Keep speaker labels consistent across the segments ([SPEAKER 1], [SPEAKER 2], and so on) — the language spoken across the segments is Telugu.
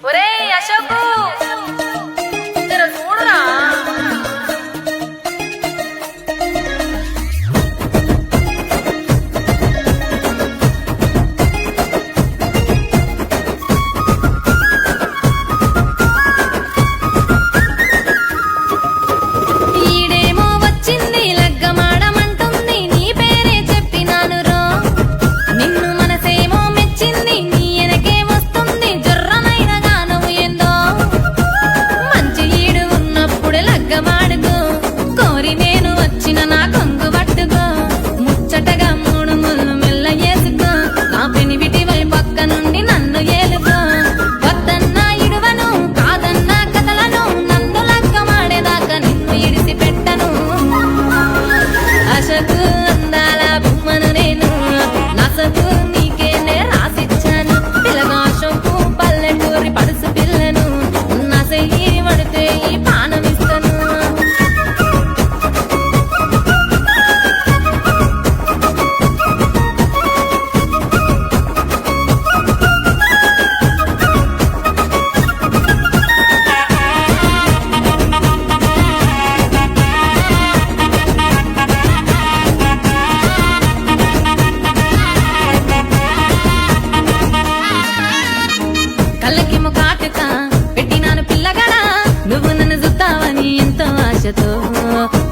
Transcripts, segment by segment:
[SPEAKER 1] ఒరేయ్ అశోకు జర చూడురా. ఈడేమో వచ్చింది లగ్గమాడమంటుంది, నీ పేరే చెప్పినాను రో. నిన్ను మనసేమో మెచ్చింది, నీ ఎనకే వస్తుంది జొర్రనైన గానవు ఏందో. మంచి ఈడు ఉన్నప్పుడే లగ్గమాడుకో, కోరి నేను వచ్చిన నా కొంగు పట్టుకో. ముచ్చటగా మూడు ముళ్ళు మెల్ల వేసుకో, నా పెనివిటి వై పక్క నుండి నన్ను ఏలుకో. వద్దన్నా ఇడువను, కాదన్నా కథలను, నన్ను లగ్గమాడేదాకా నిన్ను ఇడిసి పెట్టను. ఆశకు అందాల బొమ్మను నేను, నసకు నీకేనే రాసిచ్చాను. పిల్లగాశకు పల్లెటూరి పడుసు పిల్లను, నసయి పడితే ఈ పానమిస్తాను. కళ్ళకేమో కాటుక పెట్టినాను పిల్లగడా, నువ్వు నన్ను చూస్తావని ఎంతో ఆశతో.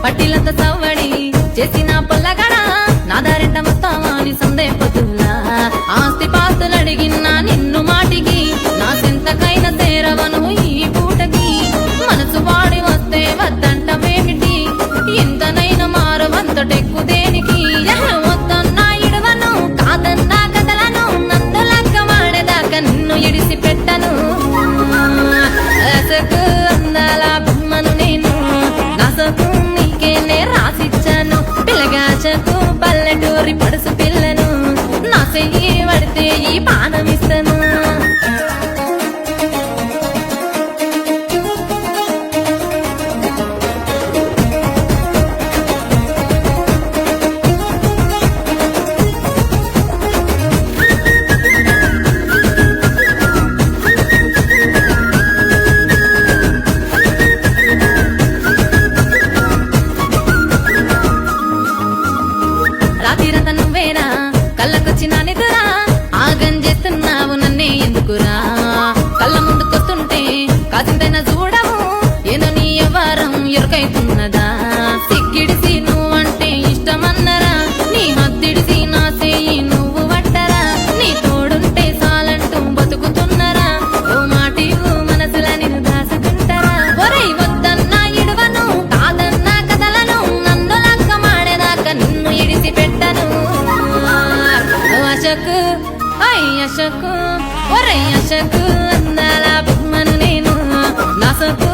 [SPEAKER 1] పట్టిలంత సవ్వడి చేసిన పొల్లగడా, నా దారింట మొత్తావా అని సందేహతులా. ఆస్తి పాస్తులు అడిగినా నిన్ను మాటికి, నా సింతకైన తేరవను ఈ పూటకి. మనసు వాడి వస్తే వద్దంటవేమిటి, ఎంతనైనా మారవంతటెక్కు దేనికి. వద్దన్నా ఇడవను, కాదన్నా కథలను, నన్ను లగ్గమాడేదాకా నిన్ను ఇడిసి పెట్టను. ఆశకు అందాల బొమ్మను నేను, నసకు నీకేనే రాసిచ్చాను. పిల్లగాశకు పల్లెటూరి పడుసు పిల్లను, నా చెయ్యి పడితే ఈ పానమిస్తాను. రాత్రిరంతా నువ్వేరా కళ్ళకొచ్చిన నిదురా, ఆగం చేస్తున్నావు నన్నే ఎందుకురా. కళ్ళ ముందుకొస్తుంటే కాసింతైనా చూడవు, ఏదో నీ వ్యవహారం ఎరుకైతున్నదా. సిక్కిడిసి నువ్వంటే ఇష్టమన్నరా, నీ హద్దిడిసి నా చేయి నువ్వు పట్టరా. నీ తోడుంటే చాలంటూ బతుకుతున్నరా, ఓ మాటివు మనసుల నిన్ను దాచుకుంటారా. ఒరేయ్ వద్దన్నా ఇడువను, కాదన్నా కథలను, నన్ను లగ్గమాడేదాకా నిన్ను ఇడిసి పెట్టను. అశకు అశకు ఒరే అశకు అందాల బొమ్మను నేను, నసకు